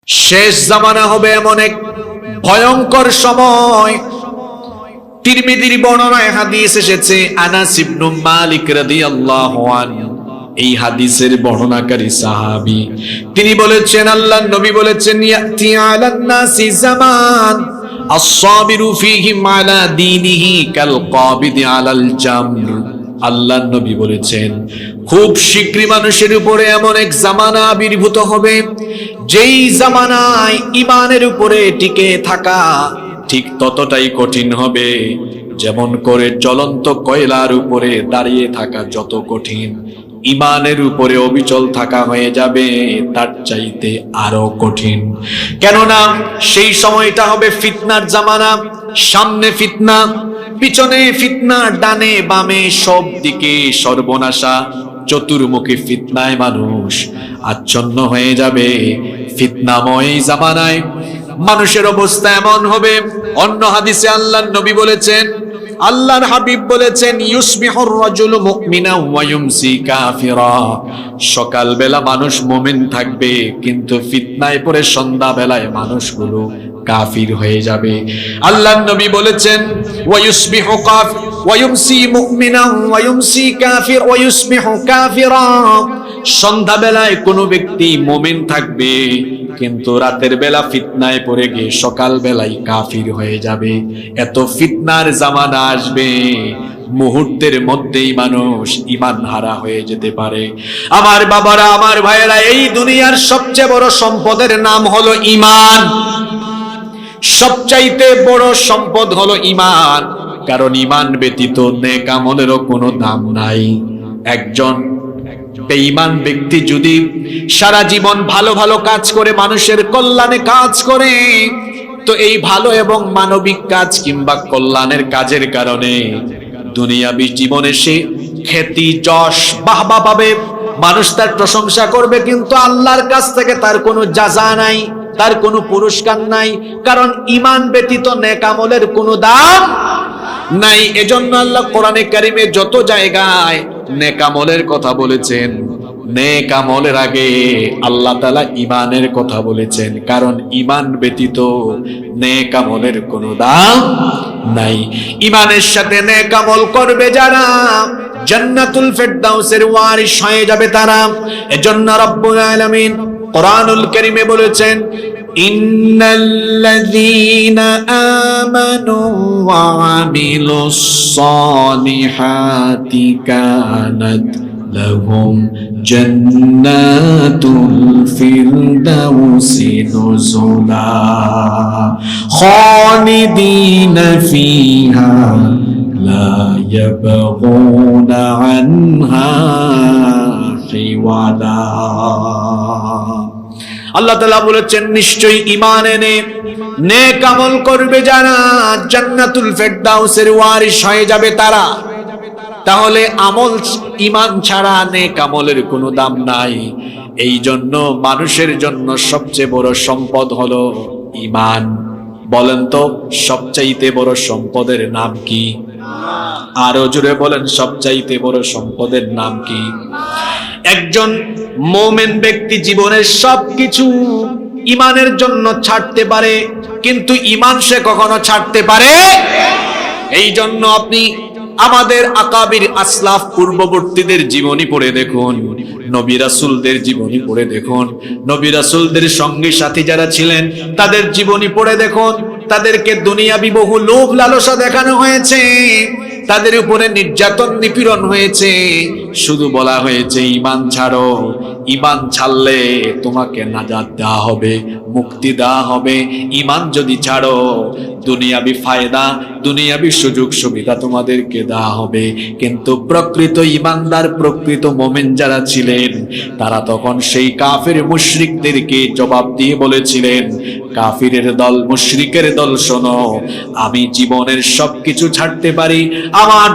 শেষ জামানা হবে এমন এক ভয়ঙ্কর সময়। তিরমিজির বর্ণনায় হাদিস এসেছে, আনাস ইবনে মালিক রাদিয়াল্লাহু আনহু এই হাদিসের বর্ণনাকারী সাহাবী, তিনি বলেছেন, আল্লাহর নবী বলেছেন, ইয়াতি আলান নাসি জামান আস-সাবিরু ফীহি আলা দীনিহি কাল কাবিদি আলাল জামর। আল্লাহর নবী বলেছেন, খুব শীঘ্রই মানুষের উপরে এমন এক জামানা আবির্ভূত হবে, যেই জামানায় ঈমানের উপরে টিকে থাকা ঠিক ততটাই কঠিন হবে যেমন করে জ্বলন্ত কয়লার উপরে দাঁড়িয়ে থাকা যত কঠিন, ঈমানের উপরে অবিচল থাকা হয়ে যাবে তার চাইতে আরো কঠিন। কেননা সেই সময়টা হবে ফিতনার জামানা। সামনে ফিতনা, পিছনে ফিতনা, ডানে বামে সব দিকে সর্বনাশা। চতুর্মুখী ফিতনায় মানুষ আচ্ছন্ন হয়ে যাবে। ফিতনাময় জামানায় মানুষের অবস্থা এমন হবে। অন্য হাদিসে আল্লাহর নবী বলেছেন, আল্লাহর হাবিব বলেছেন, ইউসবিহুর রাজুলু মুমিনা ওয়া ইউমসি কাফিরা। সকালবেলা মানুষ মুমিন থাকবে, কিন্তু ফিতনায় পড়ে সন্ধ্যাবেলায় মানুষগুলো কাফির হয়ে যাবে। আল্লাহর নবী বলেছেন, ওয়া ইউসবিহু কাফির ওয়া ইউমসি মুমিনা ওয়া ইউমসি কাফির ওয়া ইউসবিহু কাফিরা। সন্ধ্যাবেলায় কোনো ব্যক্তি মুমিন থাকবে, কিন্তু রাতের বেলা ফিতনায় পড়ে গিয়ে সকাল বেলায় কাফির হয়ে যাবে। এত ফিতনার জামানা আসবে, মুহূর্তের মধ্যেই মানুষ ঈমান হারা হয়ে যেতে পারে। আমার বাবারা, আমার ভাইয়েরা, এই দুনিয়ার সবচেয়ে বড় সম্পদের নাম হলো ঈমান। সবচাইতে বড় সম্পদ হলো ঈমান, কারণ ঈমান ব্যতীত নেক আমলেরও কোনো দাম নাই। একজন বেঈমান ব্যক্তি যদি সারা জীবন ভালো ভালো কাজ করে, মানুষের কল্যাণে কাজ করে, তো এই ভালো এবং মানবিক কাজ কিংবা কল্যাণের কাজের কারণে দুনিয়াবি জীবনে সে খ্যাতি, যশ, বাহবা পাবে, মানুষ তার প্রশংসা করবে, কিন্তু আল্লাহর কাছ থেকে তার কোনো জাযা নাই, তার কোনো পুরস্কার নাই, কারণ ঈমান ব্যতীত নেক আমলের কোনো দাম নাই। এজন্য আল্লাহ কোরআনে কারিমে যত জায়গায় নেক আমলের কথা বলেছেন, নেক আমলের আগে আল্লাহ তাআলা ঈমানের কথা বলেছেন, কারণ ঈমান ব্যতীত নেক আমলের কোনো দাম নাই। ঈমানের সাথে নেক আমল করবে যারা, জান্নাতুল ফেরদাউসের ওয়ারিস হয়ে যাবে তারা। এজন্য রব্বুল আলামিন কোরআনুল কারীমে বলেছেন, ইন্নাল্লাযীনা আমানু ওয়া আমিলুস সালিহাতি কানাত লাহুম জান্নাতুল ফিরদাউসি নুজুলা খালিদিনা ফিহা লা ইয়াবগুনা আনহা হিওয়ালা। আল্লাহ তাআলা বলেছেন, নিশ্চয়ই ঈমান এনে নেক আমল করবে যারা, জান্নাতুল ফেরদাউসের ওয়ারিস হয়ে যাবে তারা। তাহলে আমল, ঈমান ছাড়া নেক আমলের কোনো দাম নাই। এই জন্য মানুষের জন্য সবচেয়ে বড় সম্পদ হলো ঈমান। বলেন তো, সবচাইতে বড় সম্পদের নাম কি? আরো জোরে বলেন, সবচাইতে বড় সম্পদের নাম কি? একজন মুমিন ব্যক্তি জীবনের সবকিছু ঈমানের জন্য ছাড়তে পারে, কিন্তু ঈমান সে কখনো ছাড়তে পারে। এই জন্য আপনি আমাদের আকাবির আসলাফ পূর্ববর্তীদের জীবনী পড়ে দেখুন, নবী রাসূলদের জীবনী পড়ে দেখুন, নবী রাসূলদের সঙ্গী সাথী যারা ছিলেন তাদের জীবনী পড়ে দেখুন। তাদেরকে দুনিয়াবি বহু লোভ লালসা দেখানো হয়েছে, তাদের উপরে নির্যাতন নিপীড়ন হয়েছে, শুধু বলা হয়েছে ঈমান ছাড়ো, ঈমান ছাড়লে তোমাকে নাজাত দেওয়া হবে, মুক্তি দেওয়া হবে। ঈমান যদি ছাড়ো, দুনিয়াবি ফায়দা, দুনিয়াবি সুযোগ সুবিধা তোমাদেরকে দেওয়া হবে। কিন্তু প্রকৃত ঈমানদার, প্রকৃত মুমিন যারা ছিলেন, তারা তখন সেই কাফির মুশরিকদেরকে জবাব দিয়ে বলেছিলেন, কাফিরের দল, মুশরিকের দল, শোনো, আমি জীবনের সবকিছু ছাড়তে পারি, আমার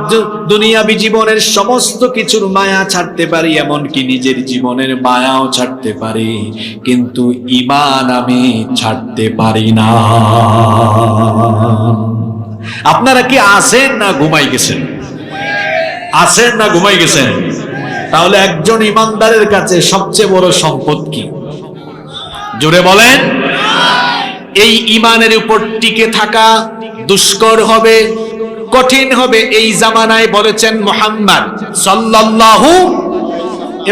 দুনিয়াবি জীবনের সমস্ত কিছুর মায়া ছাড়তে পারি, এমনকি নিজের জীবনের মায়াও ছাড়তে পারি, কিন্তু ঈমান আমি ছাড়তে পারি না। আপনারা কি আছেন না ঘুমাই গেছেন? আছেন না ঘুমাই গেছেন? তাহলে একজন ঈমানদারের কাছে সবচেয়ে বড় সম্পদ কি? জোরে বলেন। এই ঈমানের উপর টিকে থাকা দুষ্কর হবে, কঠিন হবে এই জামানায় বলেছেন মুহাম্মদ সাল্লাল্লাহু।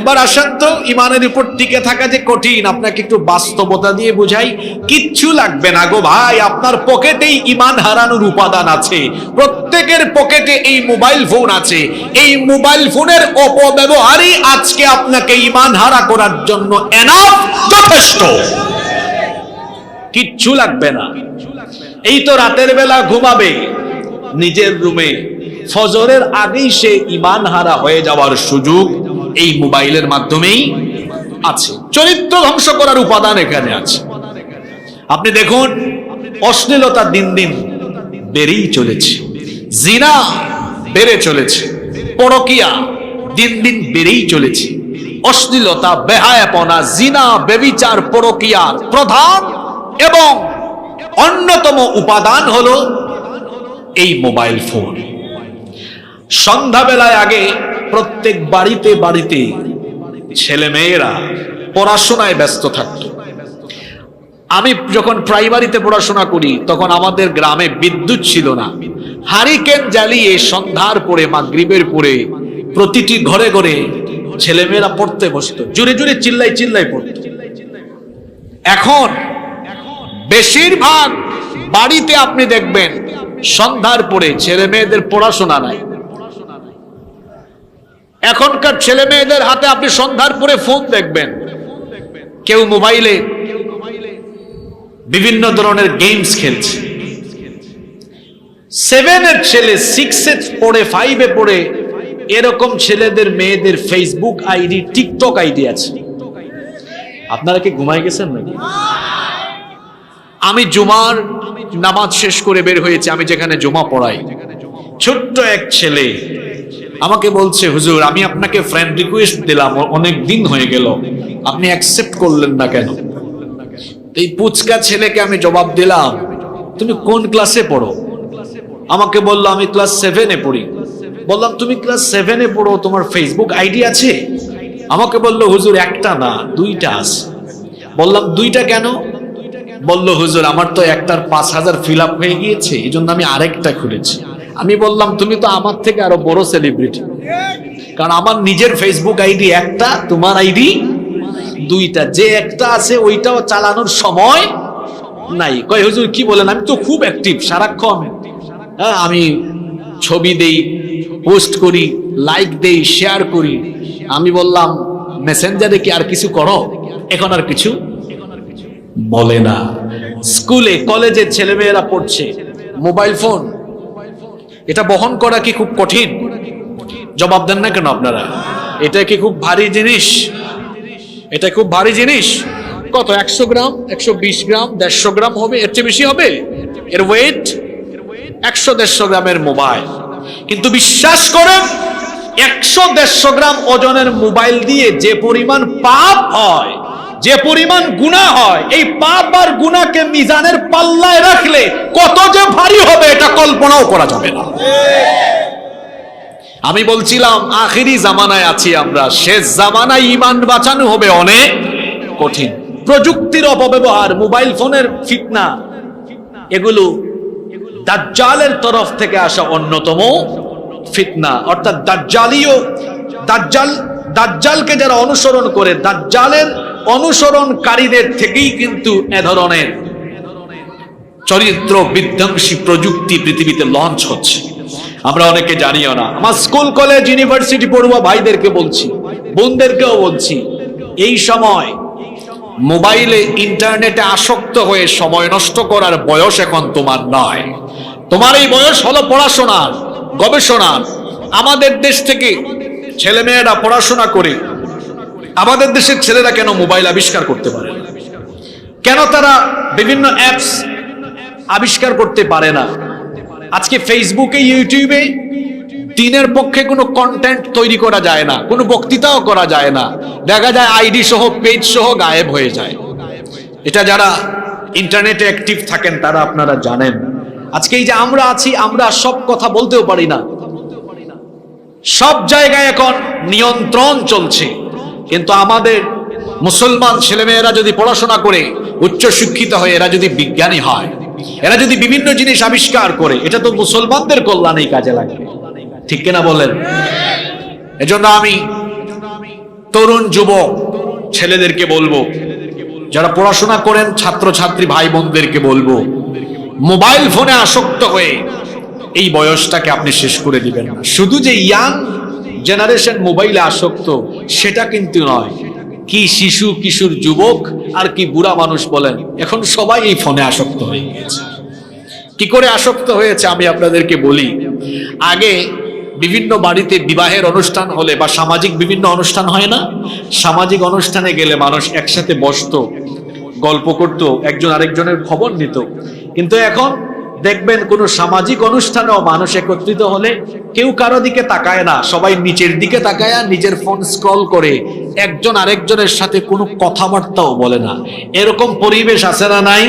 এবার আসেন তো, ঈমানের উপর টিকে থাকা যে কঠিন, আপনাকে একটু বাস্তবতা দিয়ে বুঝাই। কিচ্ছু লাগবে না গো ভাই, আপনার পকেটেই ঈমান হারানোর উপাদান আছে। প্রত্যেকের পকেটে এই মোবাইল ফোন আছে। এই মোবাইল ফোনের অপব্যবহারই আজকে আপনাকে ঈমান হারা করার জন্য এনাফ, যথেষ্ট। কিচ্ছু লাগবে না। এই তো রাতের বেলা ঘুমাবে নিজের রুমে, ফজরের আগেই সে ঈমান হারা হয়ে যাওয়ার সুযোগ এই মোবাইলের মাধ্যমেই আছে। চরিত্র ধ্বংস করার উপাদান এখানে আছে। আপনি দেখুন, অশ্লীলতা দিন দিন বেড়েই চলেছে, জিনা বেড়ে চলেছে, পরকিয়া দিন দিন বেড়েই চলেছে। অশ্লীলতা, বেহায়াপনা, জিনা, ব্যভিচার, পরকিয়ার প্রধান এবং অন্যতম উপাদান হলো এই মোবাইল ফোন। সন্ধ্যাবেলায় আগে প্রত্যেক বাড়িতে বাড়িতে ছেলে মেয়েরা পড়াশোনায় ব্যস্ত থাকতো। আমি যখন প্রাইমারিতে পড়াশোনা করি তখন আমাদের গ্রামে বিদ্যুৎ ছিল না। হারিকেন জ্বালিয়ে সন্ধ্যার পরে, মাগরিবের পরে প্রতিটি ঘরে ঘরে ছেলেমেয়েরা পড়তে বসতো, জোরে জোরে চিল্লাই চিল্লাই পড়তো। এখন বেশিরভাগ বাড়িতে আপনি দেখবেন সন্ধ্যার পরে ছেলে মেয়েদের পড়াশোনা নাই। এখনকার ছেলে মেয়েদের হাতে আপনি সন্ধ্যার পরে ফোন দেখবেন, কেউ মোবাইলে বিভিন্ন ধরনের গেমস খেলছে। 7 ছেলে 6 পড়ে, 5 পড়ে, এরকম ছেলেদের মেয়েদের ফেসবুক আইডি, টিকটক আইডি আছে। আপনারা কি ঘুমাই গেছেন নাকি? আমি জুমার নামাজ শেষ করে বের হয়েছি, আমি যেখানে জুমা পড়াই, ছোট্ট এক ছেলে আমাকে বলছে, হুজুর আমি আপনাকে ফ্রেন্ড রিকোয়েস্ট দিলাম, অনেক দিন হয়ে গেল, আপনি অ্যাকসেপ্ট করলেন না কেন? এই পুচকা ছেলেকে আমি জবাব দিলাম, তুমি কোন ক্লাসে পড়ো? আমাকে বললো আমি ক্লাস 7 পড়ি। বললাম তুমি ক্লাস 7 পড়ো, তোমার ফেসবুক আইডি আছে? আমাকে বললো হুজুর একটা না 2টা আছে। বললাম 2টা কেন? বলল হুজুর আমার তো একটার 5000 ফিল আপ হয়ে গিয়েছে, এই জন্য আমি আরেকটা খুলেছি। আমি বললাম তুমি তো আমার থেকে আরো বড় সেলিব্রিটি, কারণ আমার নিজের ফেসবুক আইডি একটা, তোমার আইডি 2টা। যে একটা আছে ওইটাও চালানোর সময় নাই। কয় হুজুর কি বলেন? আমি তো খুব অ্যাক্টিভ, সারাক্ষণ আমি ছবি দেই, পোস্ট করি, লাইক দেই, শেয়ার করি। আমি বললাম মেসেঞ্জারে কি আর কিছু করো? এখন আর কিছু বলে না। স্কুলে কলেজে ছেলেমেয়েরা পড়ছে, মোবাইল ফোন এটা বহন করা কি খুব কঠিন? জবাব দেন না কেন আপনারা? এটা কি খুব ভারী জিনিস? এটা খুব ভারী জিনিস। কত? 100 গ্রাম, 120 গ্রাম, 150 গ্রাম হবে? এর চেয়ে বেশি হবে এর ওয়েট? 100-150 গ্রামের মোবাইল। কিন্তু বিশ্বাস করেন 100-150 গ্রাম ওজনের মোবাইল দিয়ে যে পরিমাণ পাপ হয়, যে পরিমাণ গুনাহ হয়, এই পাপ আর গুনাহকে মিজানের পাল্লায় রাখলে কত যে ভারী হবে এটা কল্পনাও করা যাবে না। আমি বলছিলাম আখিরি জামানায় আছি আমরা, শেষ জামানায় ঈমান বাঁচানো হবে অনেক কঠিন। প্রযুক্তির অপব্যবহার, মোবাইল ফোনের ফিতনা, এগুলো দাজ্জালের তরফ থেকে আসা অন্যতম ফিতনা। অর্থাৎ দাজ্জালকে যারা অনুসরণ করে, দাজ্জালের অনুসরণকারীদের থেকেই কিন্তু এ ধরনের চরিত্র বিধ্বংসী প্রযুক্তি পৃথিবীতে লঞ্চ হচ্ছে। আমরা অনেকে জানিও না। আমার স্কুল কলেজ ইউনিভার্সিটি পড়ুয়া ভাইদেরকে বলছি, বোনদেরকেও বলছি, এই সময় মোবাইলে ইন্টারনেটে আসক্ত হয়ে সময় নষ্ট করার বয়স এখন তোমার নয়। তোমার এই বয়স হলো পড়াশোনার, গবেষণার। আমাদের দেশ থেকে ছেলেমেয়েরা পড়াশোনা করে, আমাদের দেশের ছেলেরা কেন মোবাইল আবিষ্কার করতে পারে? কেন তারা বিভিন্ন অ্যাপস আবিষ্কার করতে পারে না? আজকে ফেসবুকে, ইউটিউবে দিনের পক্ষে কোনো কন্টেন্ট তৈরি করা যায় না, কোনো বক্তৃতাও করা যায় না। দেখা যায় আইডি সহ, পেজ সহ গায়েব হয়ে যায়। এটা যারা ইন্টারনেটে অ্যাক্টিভ থাকেন তারা আপনারা জানেন। আজকে এই যে আমরা আছি, আমরা সব কথা বলতেও পারি না। সব জায়গায় এখন নিয়ন্ত্রণ চলছে, কিন্তু আমাদের মুসলমান ছেলেমেয়েরা যদি পড়াশোনা করে উচ্চ শিক্ষিত হয়ে এরা যদি বিজ্ঞানী হয়, এরা যদি বিভিন্ন জিনিস আবিষ্কার করে, এটা তো মুসলমানদের কল্যাণেই কাজে লাগবে, ঠিক কিনা বলেন? এজন্য আমি তরুণ যুবক ছেলেদেরকে বলবো, যারা পড়াশোনা করেন ছাত্রছাত্রী ভাই বোনদেরকে বলবো, মোবাইল ফোনে আসক্ত হয়ে এই বয়সটাকে আপনি শেষ করে দিবেন না। শুধু যে ইয়াং জেনারেশন মোবাইলে আসক্ত সেটা কিন্তু নয়, কি শিশু কিশোর যুবক আর কি বুড়া মানুষ বলেন, এখন সবাই এই ফোনে আসক্ত হয়ে গেছে। কি করে আসক্ত হয়েছে আমি আপনাদেরকে বলি। আগে বিভিন্ন বাড়িতে বিবাহের অনুষ্ঠান হলে বা সামাজিক বিভিন্ন অনুষ্ঠান হয় না, সামাজিক অনুষ্ঠানে গেলে মানুষ একসাথে বসতো, গল্প করতো, একজন আরেকজনের খবর নিত। কিন্তু এখন দেখবেন কোন সামাজিক অনুষ্ঠানেও মানুষ একত্রিত হলে কেউ কারো দিকে তাকায় না, সবাই নিচের দিকে তাকায় নিজের ফোন স্ক্রল করে, একজন আরেকজনের সাথে কোনো কথাবার্তাও বলে না। এরকম পরিবেশ আছে না নাই?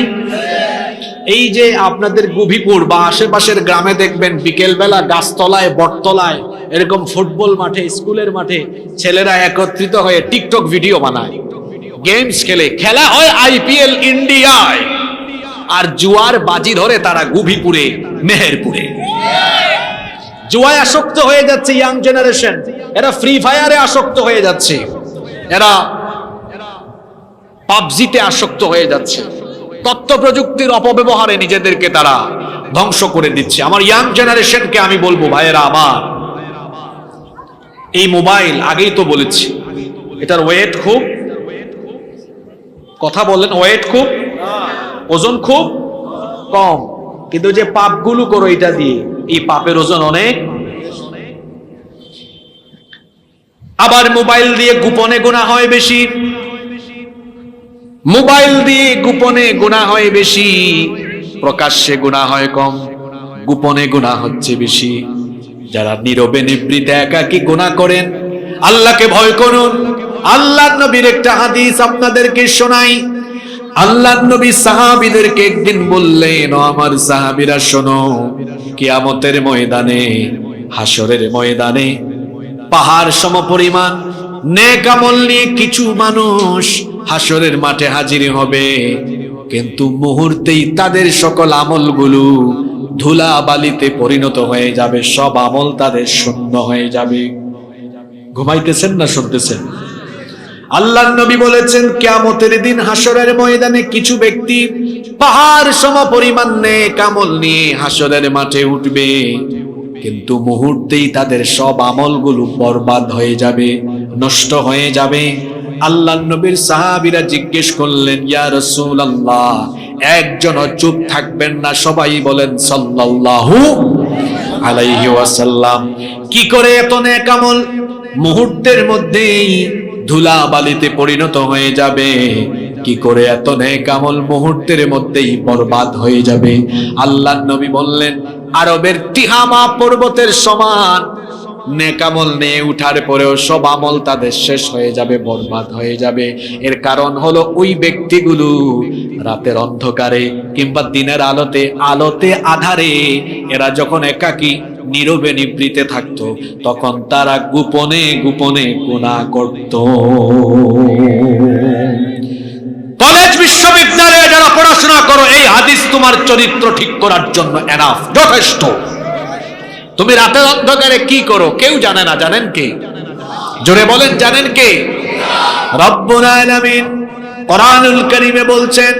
এই যে আপনাদের গুভিপুর বা আশেপাশের গ্রামে দেখবেন বিকেল বেলা গাছতলায় বটতলায় এরকম ফুটবল মাঠে স্কুলের মাঠে ছেলেরা একত্রিত হয়ে টিকটক ভিডিও বানায়, গেমস খেলে, খেলা হয় আইপিএল ইন্ডিয়ায়, আর জুয়ার বাজি ধরে তারা গুভিপুরে মেহেরপুরে। জুয়ায় আসক্ত হয়ে যাচ্ছে ইয়াং জেনারেশন, এরা ফ্রি ফায়ারে আসক্ত হয়ে যাচ্ছে, এরা পাবজিতে আসক্ত হয়ে যাচ্ছে, তথ্য প্রযুক্তির অপব্যবহারে নিজেদেরকে তারা ধ্বংস করে দিচ্ছে। আমার ইয়াং জেনারেশনকে আমি বলবো, ভাইয়েরা আমার, এই মোবাইল আগেই তো বলেছি এটার ওয়েট খুব, কথা বলেন, ওয়েট খুব, ওজন খুব কম, কিন্তু যে পাপগুলো করো এটা দিয়ে, এই পাপের ওজন অনেক। আবার মোবাইল দিয়ে গোপনে গুনাহ হয় বেশি, মোবাইল দিয়ে গোপনে গুনাহ হয় বেশি, প্রকাশ্যে গুনাহ হয় কম, গোপনে গুনাহ হচ্ছে বেশি। যারা নীরবে নিভৃতে একাকী গুনাহ করেন, আল্লাহকে ভয় করুন। আল্লাহর নবীর একটা হাদিস আপনাদেরকে শোনাই। আল্লাহর নবী সাহাবীদেরকে একদিন বললেন, ও আমার সাহাবীরা শোনো, কিয়ামতের ময়দানে, হাসরের ময়দানে পাহাড় সমপরিমাণ নেক আমল নিয়ে কিছু মানুষ হাসরের মাঠে হাজির হবে, কিন্তু মুহূর্তেই তাদের সকল আমলগুলো ধুলা বালিতে পরিণত হয়ে যাবে, সব আমল তাদের শূন্য হয়ে যাবে। ঘুমাইতেছেন না শুনতেছেন? আল্লাহর নবী বলেছেন, কিয়ামতের দিন হাসরের ময়দানে কিছু ব্যক্তি পাহাড় সমপরিমাণ নেক আমল নিয়ে হাসরের মাঠে উঠবে, কিন্তু মুহূর্তেই তাদের সব আমলগুলো বরবাদ হয়ে যাবে, নষ্ট হয়ে যাবে। আল্লাহর নবীর সাহাবীরা জিজ্ঞেস করলেন, ইয়া রাসূলুল্লাহ, একজন চুপ থাকবেন না, সবাই বলেন সাল্লাল্লাহু আলাইহি ওয়াসাল্লাম। কি করে এত নেক আমল মুহূর্তের মধ্যেই ধুলা বালিতে পরিণত হয়ে যাবে? কি করে এত নেক আমল মুহূর্তের মধ্যেই বরবাদ হয়ে যাবে? আল্লাহর নবী বললেন, আরবের তিহামা পর্বতের সমান নেক আমল নিয়ে উঠার পরেও সব আমল তাদের শেষ হয়ে যাবে, বরবাদ হয়ে যাবে। এর কারণ হলো ওই ব্যক্তিগুলো রাতের অন্ধকারে কিংবা দিনের আলোতে আধারে এরা যখন একাকী নীরবে নিভৃতে থাকতো, তখন তারা গোপনে গোপনে গুনাহ করত। কলেজ বিশ্ববিদ্যালয়ে যারা পড়াশোনা করো, এই হাদিস তোমার চরিত্র ঠিক করার জন্য এনাফ, যথেষ্ট। তুমি রাতের অন্ধকারে কি করো কেউ জানে না, জানেন কে? জোরে বলেন, জানেন কে? রব্বুল আলামিন কোরআনুল কারীমে বলছেন,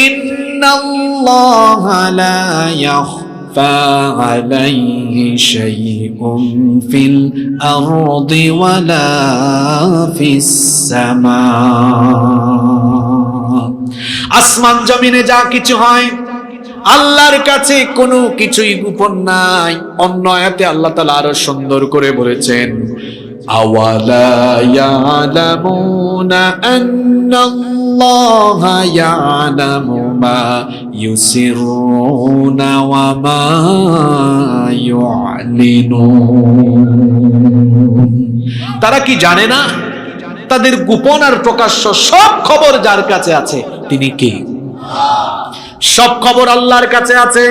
ইন্নাল্লাহা লা ইয়াখফা আলাইহি শাইউন ফিল আরদি ওয়ালা ফিস সামা। আসমান জমিনে যা কিছু হয় আল্লাহর কাছে কোনো কিছুই গোপন নাই। অন্য আয়াতে আল্লাহ তাআলা আরো সুন্দর করে বলেছেন, আওয়ালা ইয়ালামুনা আন্নাল্লাহা ইয়ালামু মা ইউসিরুনা ওয়া মা ইউআলিনুন। তারা কি জানে না তাদের গোপন আর প্রকাশ্য সব খবর যার কাছে আছে তিনি কে? সব খবর আল্লাহর কাছে আছে।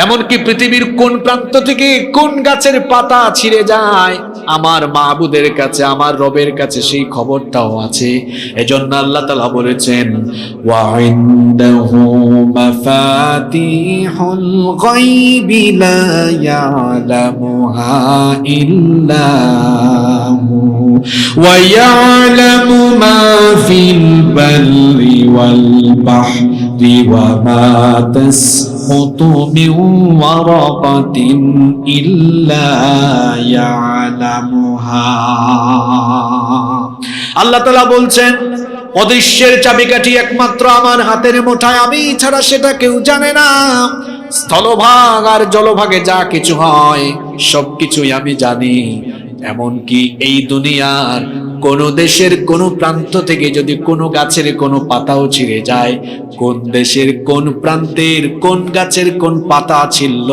এমনকি পৃথিবীর কোন প্রান্ত থেকে কোন গাছের পাতা ছিঁড়ে যায় আমার মাবুদের কাছে, আমার রবের কাছে সেই খবরটাও আছে। এজন্য আল্লাহ তাআলা বলেছেন, ওয়া ইনদাহু মাফাতিহুল গায়বি লা ইয়ালামুহা ইল্লা হু ওয়া ইয়ালামু মা ফিল বাররি ওয়াল বাহরি ওয়া মা তাসকুতু মিন ওয়ারাকাতিন ইল্লা ইয়ালামুহা। আল্লাহ তাআলা বলছেন, অদৃশ্যের চাবিকাঠি একমাত্র আমার হাতের মুঠায়, আমি ছাড়া সেটা কেউ জানে না। স্থলভাগ আর জলভাগে যা কিছু হয় সবকিছুই আমি জানি। এমনকি এই দুনিয়ার কোন দেশের কোন প্রান্ত থেকে যদি কোনো গাছের কোনো পাতাও ছিঁড়ে যায়, কোন দেশের কোন প্রান্তের কোন গাছের কোন পাতা ছিঁড়ল,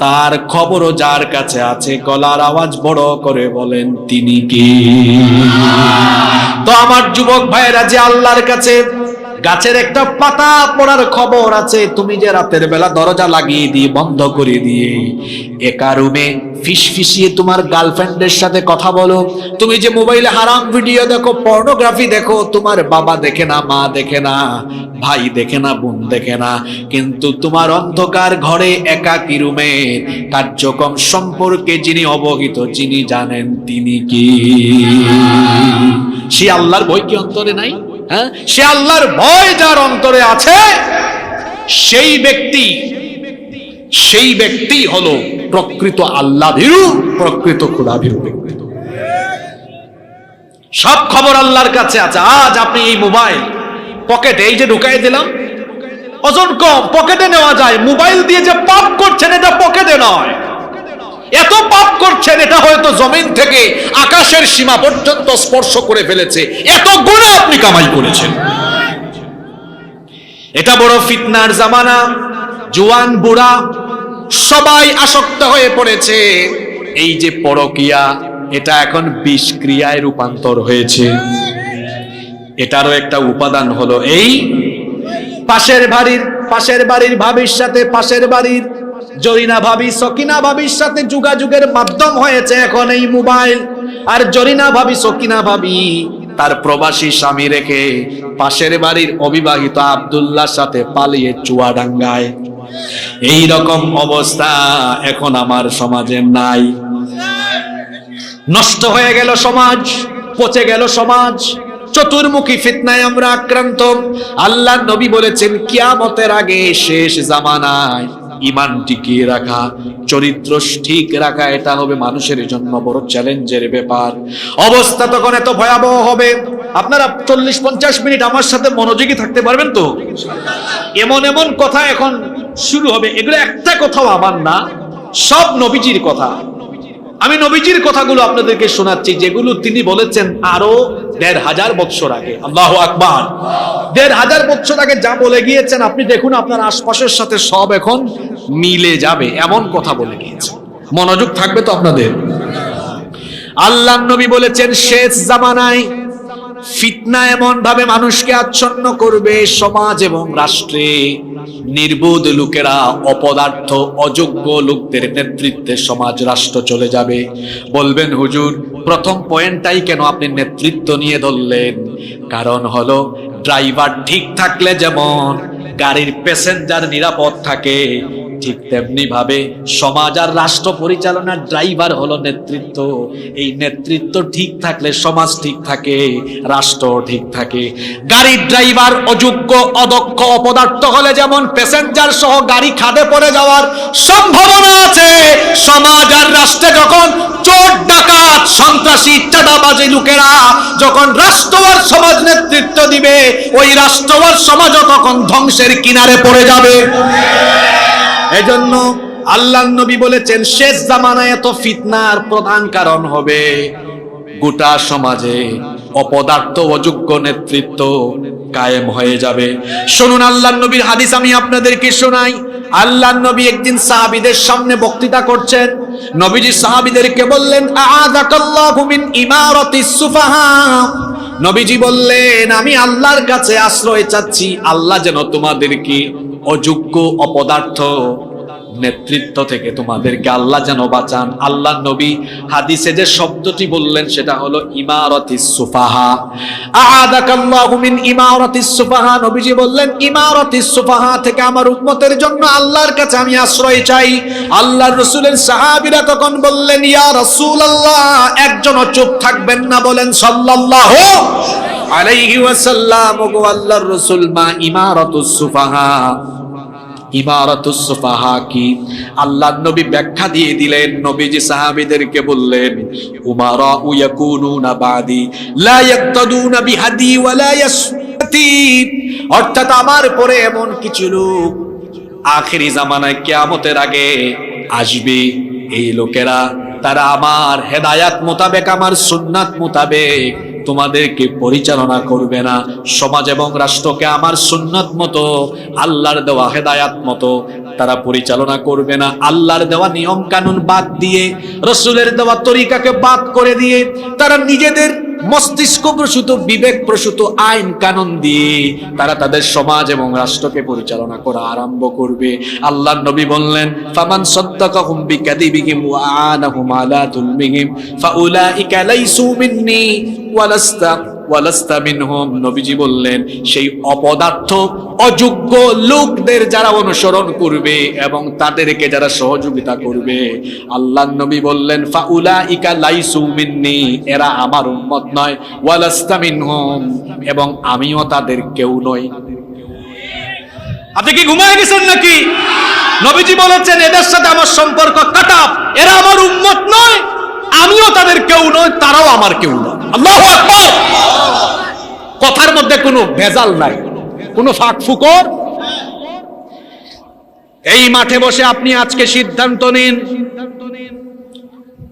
তার খবরও যার কাছে আছে। গলার আওয়াজ বড় করে বলেন, তিনি কে? তো আমার যুবক ভাইয়েরা, যে আল্লাহর কাছে গাছের একটা পাতা পড়ার খবর আছে, তুমি যে রাতের বেলা দরজা লাগিয়ে দিয়ে বন্ধ করে দিয়ে একা রুমে ফিসফিসিয়ে তোমার গার্লফ্রেন্ডের সাথে কথা বলো, তুমি যে মোবাইলে হারাম ভিডিও দেখো, পর্নোগ্রাফি দেখো, তোমার বাবা দেখে না, মা দেখে না, ভাই দেখে না, বোন দেখে না, কিন্তু তোমার অন্ধকার ঘরে একাকী রুমে কার্যক্রম সম্পর্কে যিনি অবহিত, যিনি জানেন, তিনি কি? সে আল্লাহর ভয় কি অন্তরে নাই? হ্যাঁ, সে আল্লাহর ভয় যার অন্তরে আছে, সেই ব্যক্তি হলো প্রকৃত আল্লাহ ভীরু, প্রকৃত খোদা ভীরু ব্যক্তি। সব খবর আল্লাহর কাছে আছে। আজ আপনি এই মোবাইল পকেটে এই যে ঢুকাই দিলাম, ওজন কম, পকেটে নেওয়া যায়। মোবাইল দিয়ে যে পাপ করছেন, এটা পকেটে নয়, এত পাপ করছেন, এটা হয়তো জমিন থেকে আকাশের সীমা পর্যন্ত স্পর্শ করে ফেলেছে। এত গুনাহ আপনি কামাই করেছেন। এটা বড় ফিতনার জামানা। জওয়ান বুড়া সবাই আসক্ত হয়ে পড়েছে। এই যে পরকিয়া, এটা এখন বিষক্রিয়ায় রূপান্তর হয়েছে। এটারও একটা উপাদান হলো এই পাশের বাড়ির ভাবির সাথে, পাশের বাড়ির জরিনা ভাবি, সকিনা ভাবির সাথে যোগাযোগের মাধ্যম হয়েছে এখন এই মোবাইল। আর জরিনা ভাবি, সকিনা ভাবি তার প্রবাসী স্বামী রেখে পাশের বাড়ির অবিবাহিত আব্দুল্লাহর সাথে পালিয়ে চুয়াডাঙ্গায়। এই রকম অবস্থা এখন আমার সমাজে নাই। নষ্ট হয়ে গেল সমাজ, পচে গেল সমাজ। চতুর্মুখী ফিতনায় আমরা আক্রান্ত। আল্লাহর নবী বলেছেন, কিয়ামতের আগে শেষ জামানায় ঈমান টিকিয়ে রাখা, চরিত্র ঠিক রাখা, এটা হবে মানুষের জন্য বড় চ্যালেঞ্জের ব্যাপার। অবস্থা তখন এত ভয়াবহ হবে, আপনারা 40-50 মিনিট আমার সাথে মনোযোগী থাকতে পারবেন তো? এমন এমন কথা এখন শুরু হবে, এগুলো একটা কথাও আমার না, সব নবীজির কথা। আমি নবীজির কথাগুলো আপনাদেরকে শোনাচ্ছি, যেগুলো তিনি বলেছেন আরো 1500 বছর আগে। আল্লাহু আকবার। 1500 বছর আগে যা বলে গিয়েছেন, আপনি দেখুন আপনার আশপাশের সাথে সব এখন মিলে যাবে, এমন কথা বলে গিয়েছেন। মনোযোগ থাকবে তো আপনাদের? আল্লাহর নবী বলেছেন, শেষ জামানায় ফিতনা এমন ভাবে মানুষকে আচ্ছন্ন করবে, সমাজ এবং রাষ্ট্রে নির্বোধ লোকেরা, অপদার্থ অযোগ্য লোকদের নেতৃত্বে সমাজ রাষ্ট্র চলে যাবে। বলবেন, হুজুর প্রথম পয়েন্টটাই কেন আপনি নেতৃত্ব নিয়ে ধরলেন? কারণ হলো, ড্রাইভার ঠিক থাকলে যেমন গাড়ির প্যাসেঞ্জার নিরাপদ থাকে, ঠিক তেমনি ভাবে সমাজ আর রাষ্ট্র পরিচালনার ড্রাইভার হলো নেতৃত্ব। এই নেতৃত্ব ঠিক থাকলে সমাজ ঠিক থাকে, রাষ্ট্র ঠিক থাকে। গাড়ির ড্রাইভার অযোগ্য, অদক্ষ, অপদার্থ হলে যেমন প্যাসেঞ্জার সহ গাড়ি খাদে পড়ে যাওয়ার সম্ভাবনা আছে, সমাজ আর রাষ্ট্রে যখন চোর, ডাকাত, সন্ত্রাসী, চাঁদাবাজি লোকেরা যখন রাষ্ট্র আর সমাজ নেতৃত্ব দিবে, ওই রাষ্ট্র আর সমাজও তখন ধ্বংসের কিনারে পড়ে যাবে। এজন্য আল্লাহর নবী বলেছেন, শেষ জামানায় এত ফিতনার প্রধান কারণ হবে গোটা সমাজে অপদার্থ, অযোগ্য নেতৃত্ব কায়েম হয়ে যাবে। শুনুন আল্লাহর নবীর হাদিস আমি আপনাদেরকে শোনাই। আল্লাহর নবী একদিন সাহাবীদের সামনে বক্তৃতা করছেন। নবীজি সাহাবীদেরকে বললেন, আ'আযাকাল্লাহু মিন ইমারাতিস সুফাহা। নবীজি বললেন, আমি আল্লাহর কাছে আশ্রয় চাচ্ছি, আল্লাহ যেন তোমাদেরকে অযোগ্য, অপদার্থ নেতৃত্ব থেকে তোমাদেরকে আল্লাহ যেন বাঁচান। আল্লাহ নবী হাদিসে যে শব্দটি বললেন সেটা হলো ইমারাতিস সুফাহা। আ'আদাকাল্লাহু মিন ইমারাতিস সুফাহা। নবীজি বললেন ইমারাতিস সুফাহা থেকে আমার উম্মতের জন্য আল্লাহর কাছে আমি আশ্রয় চাই। আল্লাহর রাসূলের সাহাবীরা তখন বললেন ইয়া রাসূলুল্লাহ, একজনও চুপ থাকবেন না, বলেন সাল্লাল্লাহু আলাইহি ওয়াসাল্লাম। ওগো আল্লাহর রাসূল, মা ইমারাতুস সুফাহা, ইমারাতুস সুফাহা কি? আল্লাহর নবী ব্যাখ্যা দিয়ে দিলেন। নবীজি সাহাবীদেরকে বললেন উমারা ইয়াকুনুনা বাদি লা ইয়াক্তাদুনা বিহাদি ওয়া লা ইয়াসতি, অর্থাৎ আমার পরে এমন কিছু লোক আখেরি জামানায় কিয়ামতের আগে আসবে, এই লোকেরা তারা আমার হেদায়াত মোতাবেক, আমার সুন্নাত মোতাবেক তোমাদেরকে পরিচালনা করবে না। সমাজ এবং রাষ্ট্রকে আমার সুন্নাত মতো, আল্লাহর দেওয়া হেদায়াত মতো তারা পরিচালনা করবে না। আল্লাহর দেওয়া নিয়ম কানুন বাদ দিয়ে, রাসূলের দেওয়া তরিকাকে বাদ করে দিয়ে তারা নিজেদের মস্তিষ্ক প্রসূত, বিবেক প্রসূত আইন কানুন দিয়ে তারা তাদের সমাজ এবং রাষ্ট্রকে পরিচালনা করা আরম্ভ করবে। আল্লাহর নবী বললেন ফামান সাদ্দাকাহুম বিকাযিবিহিম ওয়া আনাহুম আলা যুলমিহিম ফাউলাইকা লাইসু মিন্নি ওয়ালাস্তা মিনহুম। নবীজি বললেন সেই অপদার্থ অযোগ্য লোকদের যারা অনুসরণ করবে এবং তাদেরকে যারা সহযোগিতা করবে, আল্লাহর নবী বললেন ফাউলাইকা লাইসু মিন্নি, এরা আমার উম্মত নয়, ওয়ালাস্তা মিনহুম, এবং আমিও তাদের কেউ নই। আপনি কি ঘুমায় গেছেন নাকি? নবীজি বলেছেন এদের সাথে আমার সম্পর্ক কাটা, এরা আমার উম্মত নয়, আমিও তাদের কেউ নয়, তারাও আমার কেউ নয়। আল্লাহু আকবার। কথার মধ্যে কোনো ভেজাল নাই, কোনো ফাঁক ফুকর। এই মাঠে বসে আপনি আজকে সিদ্ধান্ত নিন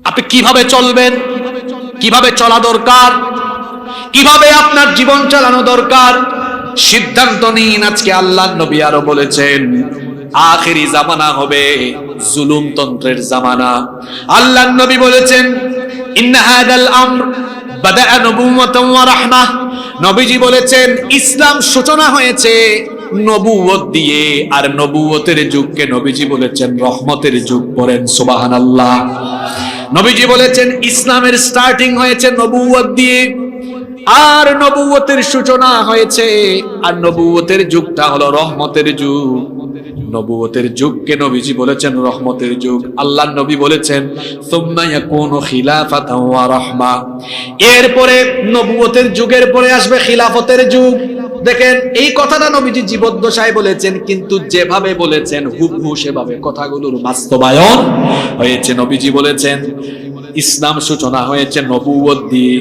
আপনি কিভাবে চলবেন, কিভাবে চলা দরকার, কিভাবে আপনার জীবন চালানো দরকার। সিদ্ধান্ত নিন আজকে। আল্লাহর নবী আরো বলেছেন আখেরি জামানা হবে জুলুমতন্ত্রের জামানা। আল্লাহর নবী বলেছেন ইন্না হাদাল আমর বাদাআ নবুওয়াতান ওয়া রাহমাহ। নবীজি বলেছেন ইসলাম সূচনা হয়েছে নবুয়ত দিয়ে, আর নবুয়তের যুগকে নবীজি বলেছেন রহমতের যুগ। পড়েন সুবহানাল্লাহ। নবীজি বলেছেন ইসলামের স্টার্টিং হয়েছে নবুয়ত দিয়ে, আর নবুয়তের সূচনা হয়েছে, আর নবুয়তের যুগটা হলো রহমতের যুগ। নবুয়তের যুগকে নবীজি বলেছেন রহমতের যুগ। আল্লাহর নবী বলেছেন সুম্মা ইয়াকুনু খিলাফাতান ওয়া রাহমা। এরপরে নবুয়তের যুগের পরে আসবে খিলাফতের যুগ। দেখেন এই কথাটা নবীজি জীবদ্দশায় বলেছেন, কিন্তু যেভাবে বলেছেন হুবহু সেভাবে কথাগুলোর বাস্তবায়ন হয়েছে। নবীজি বলেছেন ইসলাম সূচনা হয়েছে নবুয়ত দিয়ে,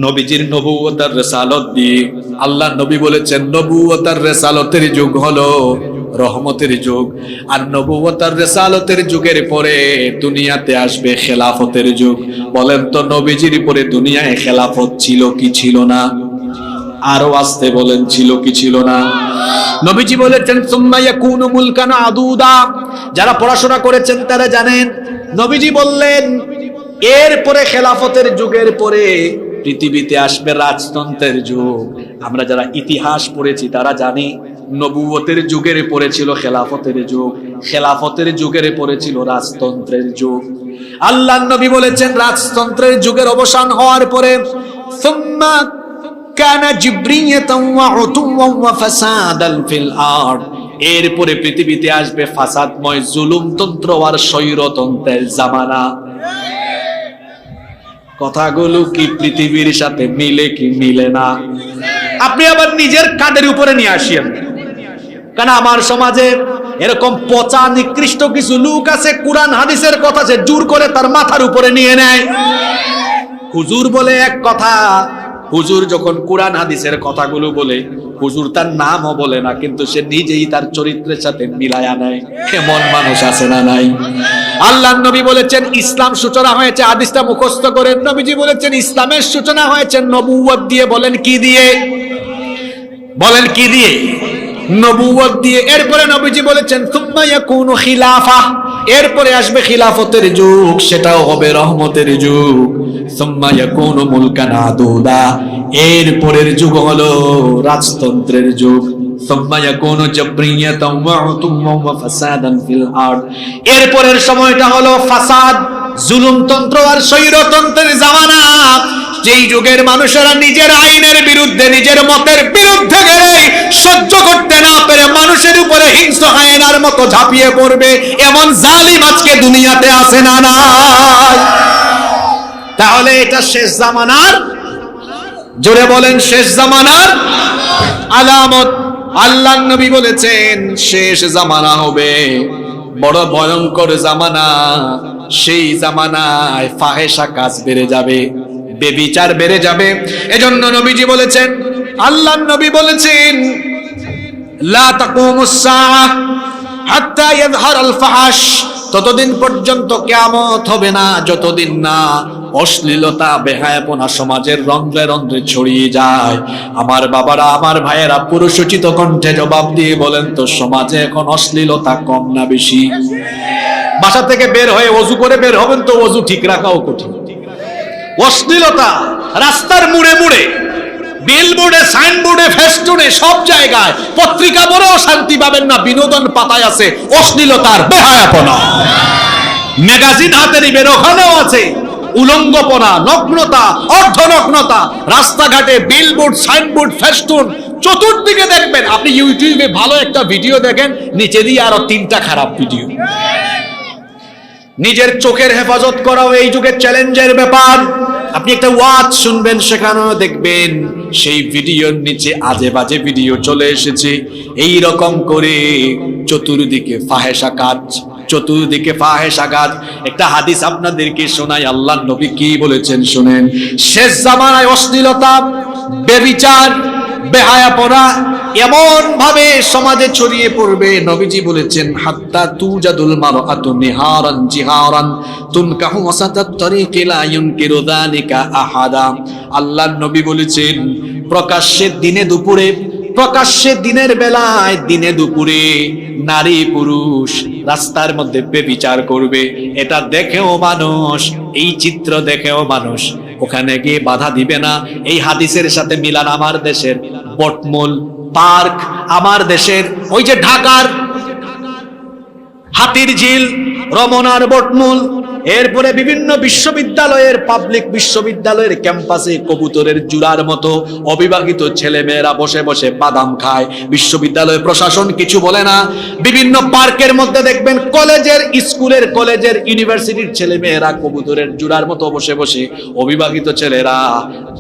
নবীজির নবুয়ত আর রিসালত দিয়ে। আল্লাহ নবী বলেছেন নবুয়ত আর রিসালতের যুগ হলো রহমতের যুগ, আর নবুয়ত আর রিসালতের যুগের পরে দুনিয়াতে আসবে খেলাফতের যুগ। বলেন তো নবীজির পরে দুনিয়ায় খেলাফত ছিল কি ছিল না? আরো আসতে বলেন ছিল কি ছিল না? নবীজি বলেছেন সুম্মা ইয়াকুনু মুলকান আদুদা। যারা পড়াশোনা করেছেন তারা জানেন, নবীজি বললেন এরপরে খেলাফতের যুগের পরে পৃথিবীতে আসবে রাজতন্ত্রের যুগ। আমরা যারা ইতিহাস পড়েছি তারা জানি নবুয়তের যুগের পরে ছিল খেলাফতের যুগ, খেলাফতের যুগের পরে ছিল রাজতন্ত্রের যুগ। আল্লাহর নবী বলেছেন রাজতন্ত্রের যুগের অবসান হওয়ার পরে সুম্মা কানা জিবরিয়াতান ওয়া উতুওয়ান ওয়া ফাসাদান ফিল আরদ। এরপরে পৃথিবীতে আসবে ফাসাদময় জুলুমতন্ত্র আর স্বৈরতন্ত্রের জামানা। কথাগুলো কি পৃথিবীর সাথে মিলে কি মিলে না? আপনি আবার নিজের কাঁধের উপরে নিয়ে আসেন, কারণ আমার সমাজে এরকম পচা নিকৃষ্ট কিছু লোক আছে, কুরআন হাদিসের কথা সে জোর করে তার মাথার উপরে নিয়ে নেয়। হুজুর বলে এক কথা, হুজুর যখন কুরআন হাদিসের কথাগুলো বলে, হুজুর তার নামও বলে না, কিন্তু সে নিজেই তার চরিত্রের সাথে মিলায়া নেয়। এমন মানুষ আছে না নাই? আল্লাহর নবী বলেছেন ইসলাম সূচনা হয়েছে, হাদিসটা মুখস্থ করেন। নবীজি বলেছেন ইসলামের সূচনা হয়েছে নবুয়ত দিয়ে। বলেন কি দিয়ে? বলেন কি দিয়ে? নবুয়ত দিয়ে। এরপরে নবীজি বলেছেন সুম্মা ইয়াকুনু খিলাফা। এরপরে আসবে খিলাফতের যুগ, সেটাও হবে রহমতের যুগ। সুম্মা ইয়াকুনু মুলকান আদুদা। এরপরের যুগ হলো রাজতন্ত্রের যুগ। সুম্মা ইয়াকুনু জাবরিয়াতাও ওয়া উতুম্মান ওয়া ফাসাদান ফিল আরদ। এরপরের সময়টা হলো ফাসাদ, জুলুমতন্ত্র আর স্বৈরতন্ত্রের জামানা। যেই যুগের মানুষেরা নিজের আইনের বিরুদ্ধে, নিজের মতের বিরুদ্ধে গেলে সহ্য করতে না পেরে মানুষের উপরে হিংস্র হায়নার মতো ঝাঁপিয়ে পড়বে, এমন জালিম আজকে দুনিয়াতে আছে না নাই? তাহলে এটা শেষ জামানার, জোরে বলেন, শেষ জামানার আলামত। আল্লাহর নবী বলেছেন শেষ জামানা হবে, বড় ভয়ঙ্কর জামানা। সেই জামানায় ফাহেশা কাজ বেড়ে যাবে, বেবিচার বেড়ে যাবে। এজন্য নবীজি বলেছেন, আল্লাহর নবী বলেছেন, লা তাকুমুস সাআহ হাত্তা ইয়াযহারাল ফাহশ। ততদিন পর্যন্ত কিয়ামত হবে না যতদিন না অশ্লীলতা, বেহায়াপনা সমাজের রন্ধ্রে রন্ধ্রে ছড়িয়ে যায়। আমার বাবারা, আমার ভাইয়েরা, পুরুষোচিত কণ্ঠে জবাব দিয়ে বলেন তো, সমাজে এখন অশ্লীলতা কম না বেশি? বাসা থেকে বের হয়ে ওযু করে বের হবেন তো ওযু ঠিক রাখাও কঠিন। অশ্লীলতা রাস্তার মুড়ে মুড়ে, বিলবোর্ডে, সাইনবোর্ডে, ফেস্টুনে, সব জায়গায়, পত্রিকা পড়েও শান্তি পাবেন না, বিনোদন পাতায় আছে অশ্লীলতার বেহায়াপনা। ম্যাগাজিন হাতে নিবেন, ওখানেও আছে উলঙ্গপনা, নগ্নতা, অর্ধনগ্নতা। রাস্তাঘাটে বিলবোর্ড, সাইনবোর্ড, ফেস্টুন, চতুর্দিকে দেখবেন। আপনি ইউটিউবে ভালো একটা ভিডিও দেখেন, নিচে দিয়ে আরো 3টা খারাপ ভিডিও। নিজের চোখের হেফাজত করাও এই যুগের চ্যালেঞ্জের ব্যাপার। আপনি একটা ওয়াজ শুনবেন, সেখানেও দেখবেন সেই ভিডিওর নিচে আজে বাজে ভিডিও চলে এসেছে। এই রকম করে চতুর্দিকে ফাহেশা কাজ, চতুর্দিকে ফাহেশা কাজ। একটা হাদিস আপনাদেরকে শোনাই, আল্লাহর নবী কি বলেছেন শুনেন। শেষ জামানায় অশ্লীলতা, বেবিচার, বেহায়াপনা এমন ভাবে সমাজে ছড়িয়ে পড়বে, নবীজি বলেছেন, হাত্তা তুজাদুল মারআতু নিহারান জিহারান তুনকাহু ওয়াসাতাত তরিকি লা ইউনকিরু যালিকা আহাদা। আল্লাহর নবী বলেছেন, প্রকাশ্যে দিনে দুপুরে, প্রকাশ্যে দিনের বেলায়, দিনে দুপুরে নারী পুরুষ রাস্তার মধ্যে বেবিচার করবে। এটা দেখেও মানুষ, এই চিত্র দেখেও মানুষ ওখানে গিয়ে বাধা দিবে না। এই হাদিসের সাথে মিলান আমার দেশের বটমূল পার্ক, আমার দেশের ওই যে ঢাকার হাতির ঝিল, রমনার বটমূল, এরপরে বিভিন্ন বিশ্ববিদ্যালয়ের, পাবলিক বিশ্ববিদ্যালয়ের ক্যাম্পাসে কবুতরের জুড়ার মতো অবিবাহিত ছেলে মেয়েরা বসে বসে বাদাম খায়, বিশ্ববিদ্যালয় প্রশাসন কিছু বলে না। বিভিন্ন পার্কের মধ্যে দেখবেন কলেজের, স্কুলের, কলেজের, ইউনিভার্সিটির ছেলে মেয়েরা কবুতরের জুড়ার মতো বসে বসে, অবিবাহিত ছেলেরা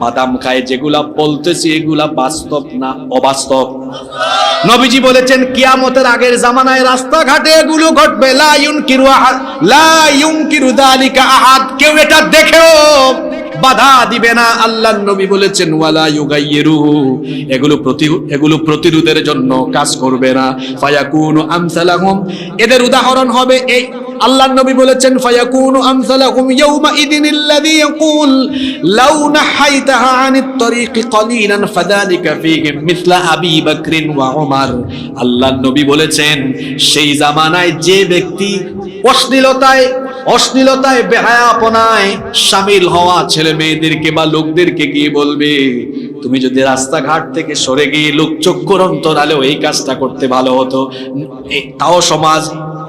বাদাম খায়। যেগুলা বলতেছি এগুলা বাস্তব না অবাস্তব? নবীজি বলেছেন কিয়ামতের আগের জামানায় রাস্তাঘাটে এগুলো ঘটবে। লা ইউনকিরু যালিকা আহাদ, কেউ এটা দেখেও বাধা দিবে না। আল্লাহর নবী বলেছেন ওয়ালা ইউগাইয়িরুহু, এগুলো প্রতিরোধের জন্য কাজ করবে না। ফায়াকুনু আমসালাহুম, এদের উদাহরণ হবে এই। আল্লাহর নবী বলেছেন ফায়াকুনু আমসালাহুম ইয়াউমা ইদিনিল্লাযী ইয়াকুল লাউ নাহাইতাহা আনিত তরিকি কলিলান ফাযালিকা ফীহিম মিসলা আবী বকরিন ওয়া উমর। আল্লাহর নবী বলেছেন সেই জামানায় যে ব্যক্তি অশ্লীলতায় বেহায়াপনায় শামিল হওয়া ছেলে মেয়েদেরকে বা লোকদেরকে গিয়ে বলবে, তুমি যদি রাস্তাঘাট থেকে সরে গিয়ে লোকচক্ষুর অন্তরালেও এই কাজটা করতে ভালো হতো, তাও সমাজ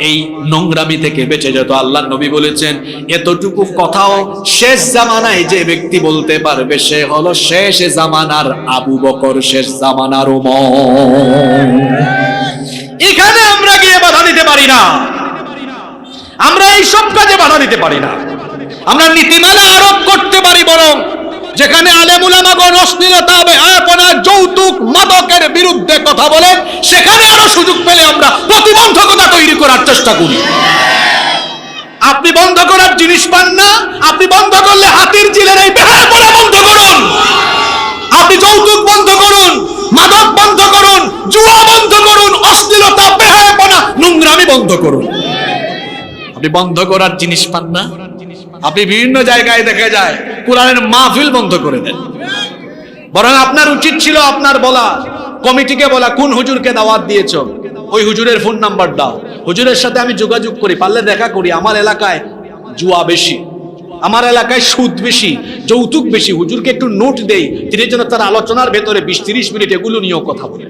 এই নোংরামি থেকে বেঁচে যেত। আল্লাহর নবী বলেছেন এতটুকু কথাও শেষ জামানায় যে ব্যক্তি বলতে পারবে সে হলো শেষ জামানার আবু বকর, শেষ জামানার ওমর। এখানে আমরা গিয়ে বাধা দিতে পারি না, আমরা এই সব কাজে বাধা দিতে পারি না। আমরা নীতিমালা আরোপ করতে পারি, বরং যেখানে আলেম উলামাগণ অশ্লীলতা, বেহায়াপনা, যৌতুক, মাদকের বিরুদ্ধে কথা বলেন, সেখানে আরো সুযোগ পেলে আমরা প্রতিবন্ধকতা তৈরি করার চেষ্টা করি। আপনি বন্ধ করার জিনিস পান না, আপনি বন্ধ করলে হাতির ঝিলের এই বেহায়াপনা বন্ধ করুন, আপনি যৌতুক বন্ধ করুন, মাদক বন্ধ করুন, জুয়া বন্ধ করুন, অশ্লীলতা, বেহায়াপনা, নোংরামি বন্ধ করুন। আপনি বন্ধ করার জিনিস পান না, আপনি বিভিন্ন জায়গায় দেখা যায় কোরআনের মাহফিল বন্ধ করে দেন। বরং আপনার উচিত ছিল আপনার বলা, কমিটিকে বলা, কোন হুজুরকে দাওয়াত দিয়েছো, ওই হুজুরের ফোন নাম্বার দাও, হুজুরের সাথে আমি যোগাযোগ করি, পারলে দেখা করি। আমার এলাকায় জুয়া বেশি, আমার এলাকায় সুদ বেশি, যৌতুক বেশি, হুজুরকে একটু নোট দেই, তিনি যেন তার আলোচনার ভেতরে 20-30 মিনিট এগুলো নিয়েও কথা বলে।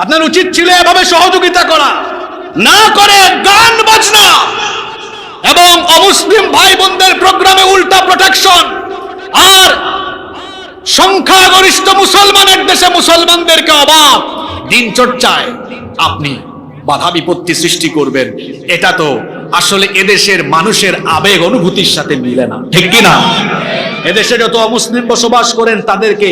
আপনার উচিত ছিল এভাবে সহযোগিতা করা, না করে গান বাজনা এবং অমুসলিম ভাই বোনদের প্রোগ্রামে উল্টা প্রোটেকশন, আর সংখ্যাগরিষ্ঠ মুসলমানের দেশে মুসলমানদেরকে অবাধ দিন চর্চায় আপনি বাধা বিপত্তি সৃষ্টি করবেন। এটা তো আসলে এদেশের মানুষের আবেগ অনুভূতির সাথে মিলে না, ঠিক কিনা? এদেশে যত অমুসলিম বসবাস করেন তাদেরকে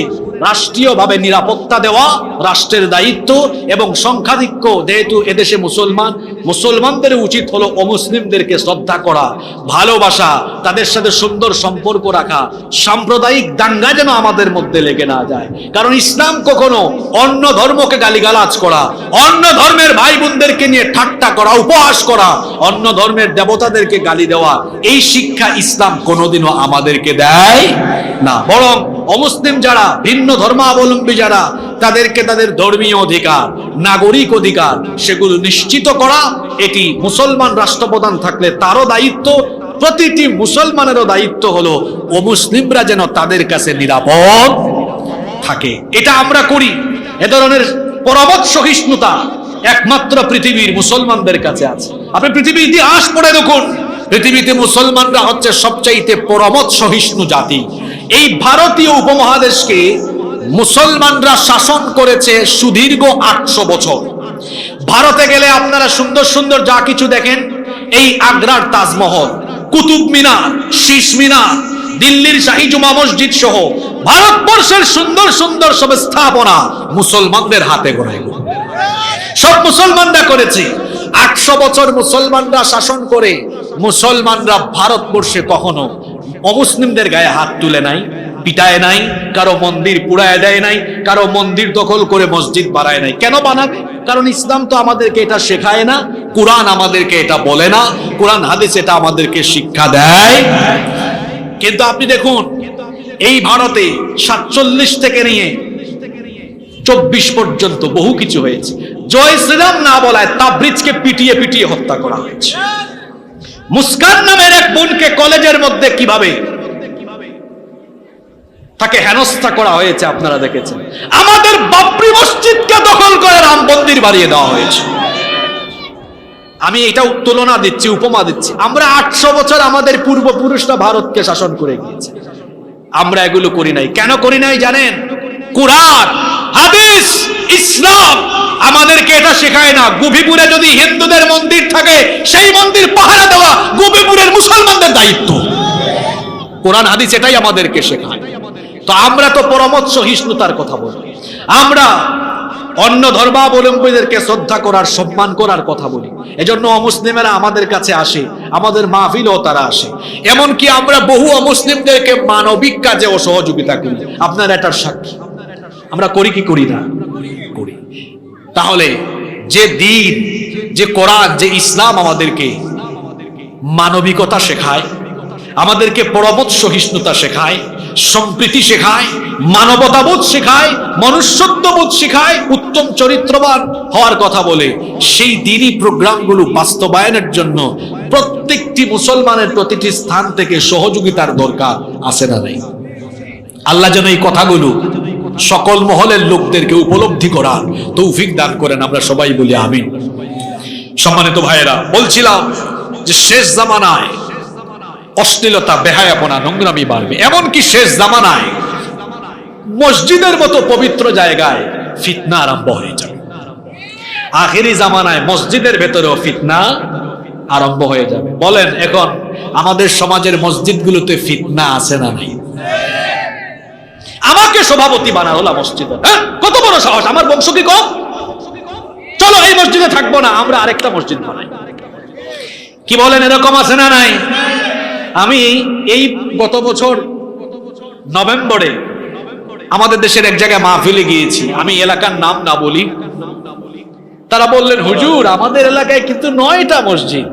রাষ্ট্রীয়ভাবে নিরাপত্তা দেওয়া রাষ্ট্রের দায়িত্ব, এবং সংখ্যাধিক্য যেহেতু এদেশে মুসলমানদের উচিত হলো অমুসলিমদেরকে শ্রদ্ধা করা, ভালোবাসা, তাদের সাথে সুন্দর সম্পর্ক রাখা। সাম্প্রদায়িক দাঙ্গা যেন আমাদের মধ্যে লেগে না যায়, কারণ ইসলাম কখনো অন্য ধর্মকে গালিগালাজ করা, অন্য ধর্মের ভাই বোনদেরকে নিয়ে ঠাট্টা করা, উপহাস করা, অন্য ধর্মের দেবতাদেরকে গালি দেওয়া, এই শিক্ষা ইসলাম কোনোদিনও আমাদেরকে দেয় না। বরং অমুসলিম যারা, ভিন্ন ধর্মাবলম্বী যারা, তাদেরকে তাদের ধর্মীয় অধিকার, নাগরিক অধিকার সেগুলো নিশ্চিত করা, এটি মুসলমান রাষ্ট্রপ্রধান থাকলে তারও দায়িত্ব। প্রতিটি মুসলমানেরও দায়িত্ব হলো অমুসলিমরা যেন তাদের কাছে নিরাপদ থাকে। এটা আমরা করি। এ ধরনের পরমত সহিষ্ণুতা একমাত্র পৃথিবীর মুসলমানদের কাছে আছে। আপনি পৃথিবীর ইতিহাস পড়ে দেখুন, পৃথিবীতে মুসলমানরা হচ্ছে সবচাইতে পরমত সহিষ্ণু জাতি। এই ভারতীয় উপমহাদেশকে মুসলমানরা শাসন করেছে সুদীর্ঘ 800 বছর। ভারতে গেলে আপনারা সুন্দর সুন্দর যা কিছু দেখেন, এই আগ্রার তাজমহল, কুতুব মিনার, শীষ মিনার, দিল্লির শাহী জুমা মসজিদ সহ ভারতবর্ষের সুন্দর সুন্দর সব স্থাপনা মুসলমানদের হাতে গড়ায়, সব মুসলমানরা করেছে। 800 বছর মুসলমানরা শাসন করে মুসলমানরা ভারতবর্ষে কখনো অমুসলিমদের গায়ে হাত তুলে নাই, পিটায় নাই, কারো মন্দির পুড়ায় দেয় নাই, কারো মন্দির দখল করে মসজিদ বানায় নাই। কেন বানাবে? কারণ ইসলাম তো আমাদেরকে এটা শেখায় না, কুরআন আমাদেরকে এটা বলে না, কুরআন হাদিস এটা আমাদেরকে শিক্ষা দেয়। কিন্তু আপনি দেখুন, এই ভারতে 47 থেকে নিয়ে 24 পর্যন্ত বহু কিছু হয়েছে। জয় শ্রীরাম না বলায় তাবরিজকে পিটিয়ে পিটিয়ে হত্যা করা হয়েছে। মুস্কান নামের এক বোনকে কলেজের মধ্যে কিভাবে তাকে হেনস্থা করা হয়েছে আপনারা দেখেছেন। আমাদের বাবরি মসজিদকে দখল করে রাম মন্দির বাড়িয়ে দেওয়া হয়েছে। আমি এটাও তুলনা দিচ্ছি, উপমা দিচ্ছি। আমরা 800 বছর আমাদের পূর্বপুরুষরা ভারতকে শাসন করে গিয়েছে, আমরা এগুলো করি নাই। কেন করি নাই জানেন? কুরআন, হাদিস, ইসলাম আমাদেরকে এটা শেখায় না। গোপীপুরে যদি হিন্দুদের মন্দির থাকে, সেই মন্দির পাহারা দেওয়া গোপীপুরের মুসলমানদের দায়িত্ব। কোরআন হাদিস এটাই আমাদেরকে শেখায়। তো আমরা তো পরমত সহিষ্ণুতার কথা বলি, আমরা অন্য ধর্মাবলম্বীদেরকে শ্রদ্ধা করার, সম্মান করার কথা বলি। এজন্য অমুসলিমেরা আমাদের কাছে আসে, আমাদের মাহফিলেও তারা আসে। এমনকি আমরা বহু অমুসলিমদেরকে মানবিক কাজেও সহযোগিতা করি। আপনার এটার সাক্ষী। আমরা করি কি করি না? করি। তাহলে যে দিন, যে কোরআন, যে ইসলাম আমাদেরকে মানবিকতা শেখায়, আমাদেরকে পরমত সহিষ্ণুতা শেখায়, সম্প্রীতি শেখায়, মানবতাবোধ শেখায়, মনুষ্যত্ববোধ শেখায়, উত্তম চরিত্রবান হওয়ার কথা বলে, সেই দিনই প্রোগ্রামগুলো বাস্তবায়নের জন্য প্রত্যেকটি মুসলমানের প্রতিটি স্থান থেকে সহযোগিতার দরকার আছে না নাই? আল্লাহ যেন এই কথাগুলো সকল মহলের লোকদেরকে উপলব্ধি করার তৌফিক দান করেন। আমরা সবাই বলি আমিন। সম্মানিত ভাইয়েরা, বলছিলাম যে শেষ জামানায় অশ্লীলতা, বেহায়াপনা, নোংরামি বাড়বে। এমনকি শেষ জামানায় মসজিদের মতো পবিত্র জায়গায় ফিতনা আরম্ভ হয়ে যাবে। আখেরি জামানায় মসজিদের ভেতরেও ফিতনা আরম্ভ হয়ে যাবে। বলেন, এখন আমাদের সমাজের মসজিদগুলোতে ফিতনা আছে না নাই? আমাকে সভাপতি বানালো মসজিদে, হ্যাঁ, কত বড় সাহস! আমার বংশ কি কম? চলো এই মসজিদে থাকবো না, আমরা আরেকটা মসজিদ বানাই। কি বলেন, এরকম আছে না নাই? আমি এই গত বছর নভেম্বরে আমাদের দেশের এক জায়গায় মাহফিলে গিয়েছি। আমি এলাকার নাম না বলি। তারা বললেন, হুজুর আমাদের এলাকায় কিন্তু 9টা মসজিদ।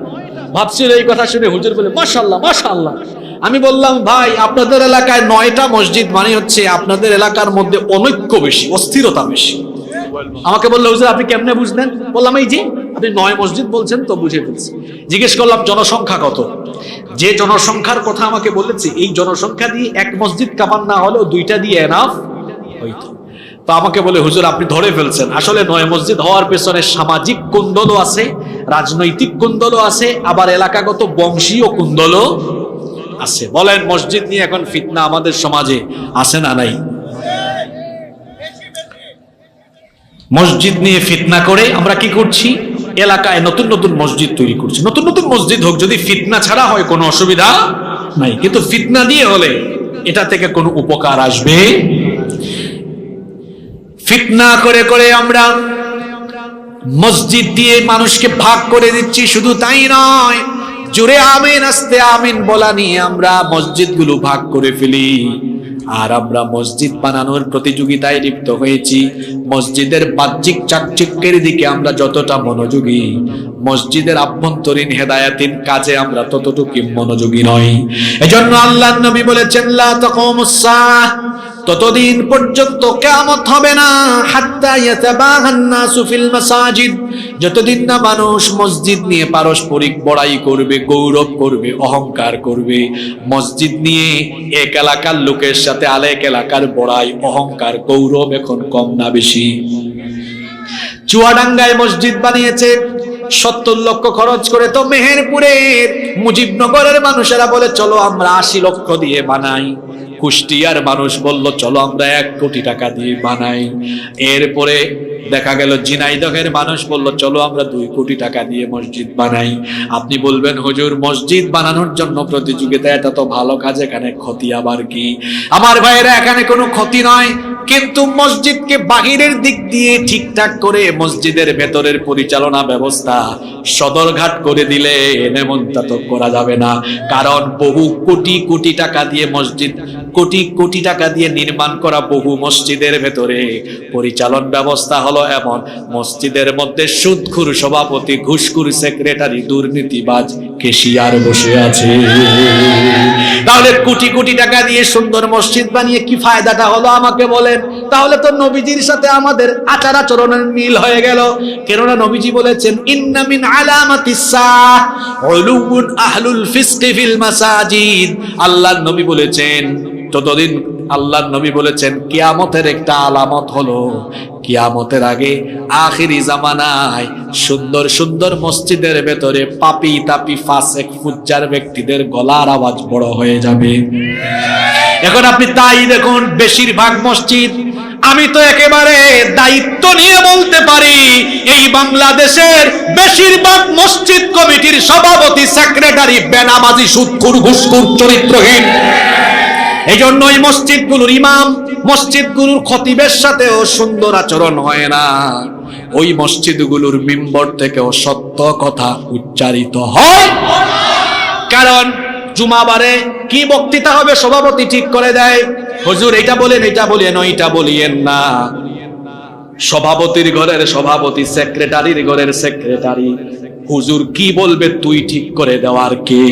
ভাবছিল এই কথা শুনে হুজুর বলে, মাশাআল্লাহ মাশাআল্লাহ। আমি বললাম, ভাই আপনাদের এলাকায় 9টা মসজিদ মানে হচ্ছে আপনাদের এলাকার মধ্যে অনৈক্য বেশি, অস্থিরতা বেশি। আমাকে বললো, হুজুর আপনি কেমনে বুঝলেন? বললাম, এই যে আপনি 9 মসজিদ বলছেন তো বুঝে ফেলছি। জিজ্ঞেস করলাম জনসংখ্যা কত? যে জনসংখ্যার কথা আমাকে বলেছে, এই জনসংখ্যা দিয়ে এক মসজিদ কামান না হলেও 2টা দিয়ে এনাফ হইতো। তো আমাকে বলে, হুজুর আপনি ধরে ফেলছেন। আসলে নয়, মসজিদ হওয়ার পেছনে সামাজিক কুন্দলও আছে, রাজনৈতিক কুন্দলও আছে, আবার এলাকাগত বংশীয় কুন্দলও আছে। বলেন, মসজিদ নিয়ে এখন ফিতনা আমাদের সমাজে আছে না নাই? মসজিদ নিয়ে ফিতনা করে আমরা কি করছি? এলাকায় নতুন নতুন মসজিদ তৈরি করছি। নতুন নতুন মসজিদ হোক, যদি ফিতনা ছাড়া হয় কোনো অসুবিধা নাই, কিন্তু ফিতনা দিয়ে হলে এটা থেকে কোনো উপকার আসবে। ফিতনা করে করে আমরা মসজিদ দিয়ে মানুষকে ভাগ করে দিচ্ছি। শুধু তাই নয়, জোরে আমিন আস্তে আমিন বলা নিয়ে আমরা মসজিদগুলো ভাগ করে ফেলি। আর আমরা মসজিদ বানানোর প্রতিযোগিতায় লিপ্ত হয়েছি। মসজিদের বাহ্যিক চাকচিক্যের দিকে আমরা যতটা মনোযোগী, মসজিদের আভ্যন্তরীণ হেদায়াতিন কাজে আমরা ততটুকু মনোযোগী নই। এজন্য আল্লাহর নবী বলেছেন, লা তাকুমুস সাআহ, ততদিন পর্যন্ত কিয়ামত হবে না, হাত্তা ইয়াতাবাহান নাসু ফিল মাসাজিদ, যতদিন না মানুষ মসজিদ নিয়ে পারস্পরিক বড়াই করবে, গৌরব করবে, অহংকার করবে। মসজিদ নিয়ে এক এলাকার লোকের সাথে আরেক এলাকার বড়াই, অহংকার, গৌরব এখন কম না বেশি? চুয়াডাঙ্গায় মসজিদ বানিয়েছে 70 লক্ষ খরচ করে, তো মেহেরপুরের মুজিবনগরের মানুষেরা বলে চলো আমরা 80 লক্ষ দিয়ে বানাই। কুষ্টিয়ার মানুষ বলল চলো আমরা 1 কোটি টাকা দিয়ে বানাই। এরপরে দেখা গেল ঝিনাইদহের মানুষ বলল চলো আমরা 2 কোটি টাকা দিয়ে মসজিদ বানাই। আপনি বলবেন, হুজুর মসজিদ বানানোর জন্য প্রতিযোগিতা, এটা তো ভালো কাজ, এখানে ক্ষতি আবার কি? আমার ভাইয়েরা, এখানে কোনো ক্ষতি নয়, কিন্তু মসজিদকে বাহিরের দিক দিয়ে ঠিকঠাক করে মসজিদের ভেতরের পরিচালনা ব্যবস্থা সদরঘাট করে দিলে এমনটা তো করা যাবে না। কারণ বহু কোটি কোটি টাকা দিয়ে মসজিদ, কোটি কোটি টাকা দিয়ে নির্মাণ করা বহু মসজিদের ভেতরে পরিচালন ব্যবস্থা হলো এমন, মসজিদের মধ্যে সুদখোর সভাপতি, ঘুষখোর সেক্রেটারি, দুর্নীতিবাজ কেশিয়ার বসে আছে। তাহলে কোটি কোটি টাকা দিয়ে সুন্দর মসজিদ বানিয়ে কি ফায়দাটা হলো আমাকে বলেন? তাহলে তো নবীজির সাথে আমাদের আচার আচরণের মিল হয়ে গেল। কেননা নবীজি বলেছেন, ইন্না মিন আলামাতিস সাআহ উলুউন আহলুল ফিসকি ফিল মাসাজিদ। আল্লাহর নবী বলেছেন, ততদিন আল্লাহর নবী বলেছেন কিয়ামতের একটা আলামত হলো, কিয়ামতের আগে আখিরি জামানায় সুন্দর সুন্দর মসজিদের ভেতরে পাপী তাপী ফাসেক ফুজ্জার ব্যক্তিদের গলার আওয়াজ বড় হয়ে যাবে। এখন আপনি তাই দেখুন, বেশিরভাগ মসজিদ, আমি তো একেবারে দায়িত্ব নিয়ে বলতে পারি, এই বাংলাদেশের বেশিরভাগ মসজিদ কমিটির সভাপতি, সেক্রেটারি বেনামাজি, সুদখোর, ঘুষখোর, চরিত্রহীন। এই জন্য এই মসজিদগুলোর ইমাম, মসজিদগুলোর খতিবের সাথেও সুন্দর আচরণ হয় না। ওই মসজিদগুলোর মিম্বর থেকেও সত্য কথা উচ্চারিত হয়। কারণ জুমাবারে কি বক্তৃতা হবে সভাপতি ঠিক করে দেয়, হুজুর এটা বলেন, এটা বলেন, ওইটা বলিয়েন না। সভাপতির ঘরের সভাপতি, সেক্রেটারির ঘরের সেক্রেটারি, হুজুর কি বলবে তুই ঠিক করে দেওয়ার কে?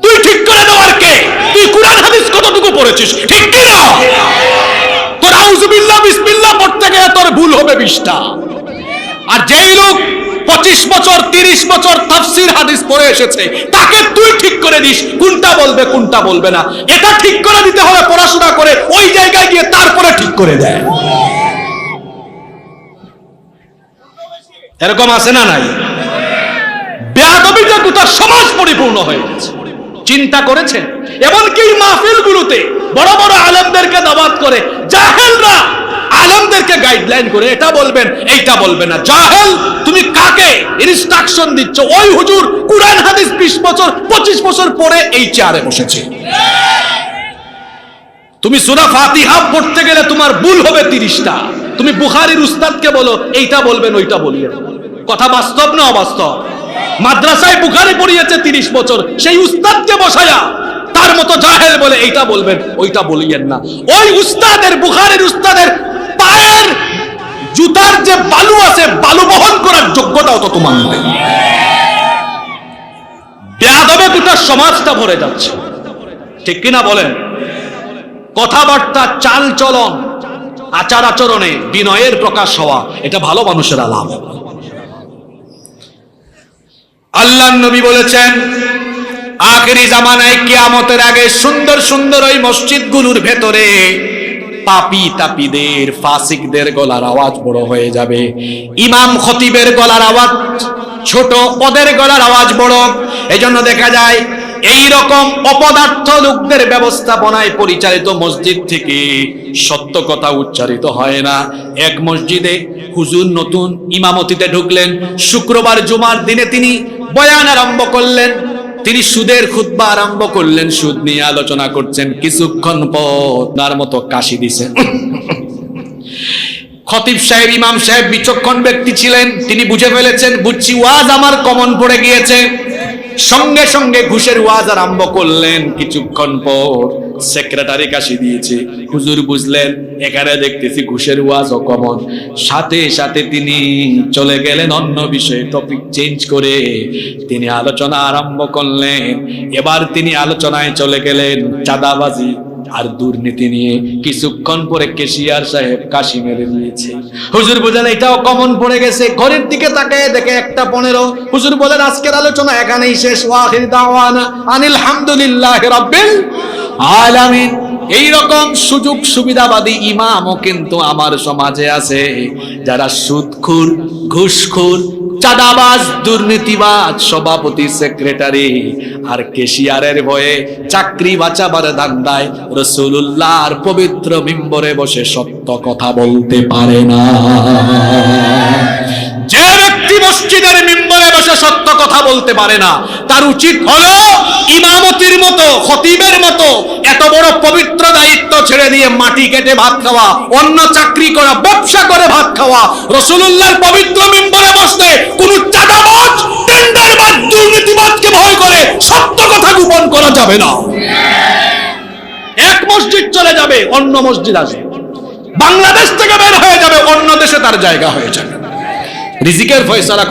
তুই ঠিক করে দেওয়ার কে? তুই কুরআন হাদিস কতটুকু পড়েছিস, ঠিক কি না? তোর আউযুবিল্লাহ বিসমিল্লাহ পড়তে গেলে তোর ভুল হবে 20টা। আর যেই লোক 25 বছর 30 বছর তাফসীর হাদিস পড়ে এসেছে, তাকে তুই ঠিক করে দিস কোনটা বলবে কোনটা বলবে না। এটা ঠিক করে দিতে হবে পড়াশোনা করে, ওই জায়গায় গিয়ে তারপরে ঠিক করে দেয়। এরকম আছে না নাই? বেয়াদবিতে গোটা সমাজ পরিপূর্ণ হয়ে গেছে। চিন্তা করেছেন? এমনকি মাহফিলগুলোতে বড় বড় আলেমদেরকে দাওয়াত করে, জাহেলরা আলেমদেরকে গাইডলাইন করে এটা বলবেন এইটা বলবে না। জাহেল, তুমি কাকে ইনস্ট্রাকশন দিচ্ছ? ওই হুজুর কুরআন হাদিস 20 বছর 25 বছর পরে এই চেয়ারে বসেছে। তুমি সূরা ফাতিহা পড়তে গেলে তোমার ভুল হবে 30টা। তুমি বুখারীর উস্তাদকে বলো এইটা বলবেন ওইটা বলিয়ে। কথা বাস্তব না অবাস্তব? মাদ্রাসায় বুখারী পড়িয়েছে 30 বছর, সেই উস্তাদকে বসায়া তার মতো জাহেল বলে এইটা বলবেন ওইটা বলিয়েন না। ওই উস্তাদের, বুখারীর উস্তাদের পায়ের জুতার যে বালু আছে, বালু বহন করার যোগ্যতাও তো তোমার নাই। বেয়াদবে গোটা সমাজটা ভরে যাচ্ছে, ঠিক কিনা বলেন? কথাবার্তা, চাল চলন, আচার আচরণে বিনয়ের প্রকাশ হওয়া, এটা ভালো মানুষের আলাম। আল্লাহর নবী বলেছেন, আখেরি জামানায় কিয়ামতের আগে সুন্দর সুন্দর ওই মসজিদগুলোর ভেতরে পাপী তাপীদের, ফাসিকদের গলার আওয়াজ বড় হয়ে যাবে। ইমাম খতিবের গলার আওয়াজ ছোট, ওদের গলার আওয়াজ বড়। এজন্য দেখা যায় এই রকম অপদার্থ লোকদের ব্যবস্থাপনায় পরিচালিত মসজিদ থেকে সত্য কথা উচ্চারিত হয় না। এক মসজিদে হুজুর নতুন ইমামতিতে ঢুকলেন, শুক্রবার জুমার দিনে তিনি বয়ান আরম্ভ করলেন। তিনি সুদের খুতবা আরম্ভ করলেন, সুদ নিয়ে আলোচনা করছেন। কিছুক্ষণ পর তার মতো কাশি দিছেন। খতিব সাহেব, ইমাম সাহেব বিচক্ষণ ব্যক্তি ছিলেন, তিনি বুঝে ফেলেছেন, বুঝছি ওয়াজ আমার কমন পড়ে গিয়েছে। সঙ্গে সঙ্গে ঘুষের ওয়াজ আরম্ভ করলেন। কিছুক্ষণ পর সেক্রেটারি কাশি দিয়েছে, হুজুর বুঝলেন এখানে দেখতেছি ঘুষের ওয়াজও কমন। সাথে সাথে তিনি চলে গেলেন অন্য বিষয়ে, টপিক চেঞ্জ করে তিনি আলোচনা আরম্ভ করলেন। এবার তিনি আলোচনায় চলে গেলেন চাঁদাবাজি আর দুর্নীতি নিয়ে। কিছুক্ষণ পরে কেশিয়ার সাহেব কাশি মেরে দিয়েছে। হুজুর বলেন এটাও কমন পড়ে গেছে। ঘরের দিকে তাকায় দেখে 1:15। হুজুর বলেন আজকের আলোচনা এখানেই শেষ। ওয়াখির দাওয়ানা আনিল হামদুলিল্লাহি রাব্বিল আলামিন। এইরকম সুযোগ সুবিধাবাদী ইমামও কিন্তু আমার সমাজে আছে, যারা সুদখোর, ঘুষখোর, চাঁদাবাজ, দুর্নীতিবাজ, সভাপতি, সেক্রেটারি আর কেশিয়ারের ভয়ে চাকরি বাঁচাবার ধান্দায় রাসূলুল্লাহর পবিত্র মিম্বরে বসে সত্য কথা বলতে পারে না। যে ব্যক্তি মসজিদের মিম্বরে বসে সত্য কথা বলতে পারে না, তার উচিত হলো ইমামতির মতো, খতিবের মতো এত বড় পবিত্র দায়িত্ব ছেড়ে দিয়ে মাটি কেটে ভাত খাওয়া, অন্য চাকরি করা, ব্যবসা করে ভাত খাওয়া। রাসূলুল্লাহর পবিত্র মিম্বরে বসতে কোন চাঁদাবাজ, টেন্ডারবাজ, দুর্নীতিবাজকে ভয় করে সত্য কথা গোপন করা যাবে না। এক মসজিদ চলে যাবে, অন্য মসজিদ আসবে। বাংলাদেশ থেকে বের হয়ে যাবে, অন্য দেশে তার জায়গা হয়ে যাবে। রিজিকের ফয়সালা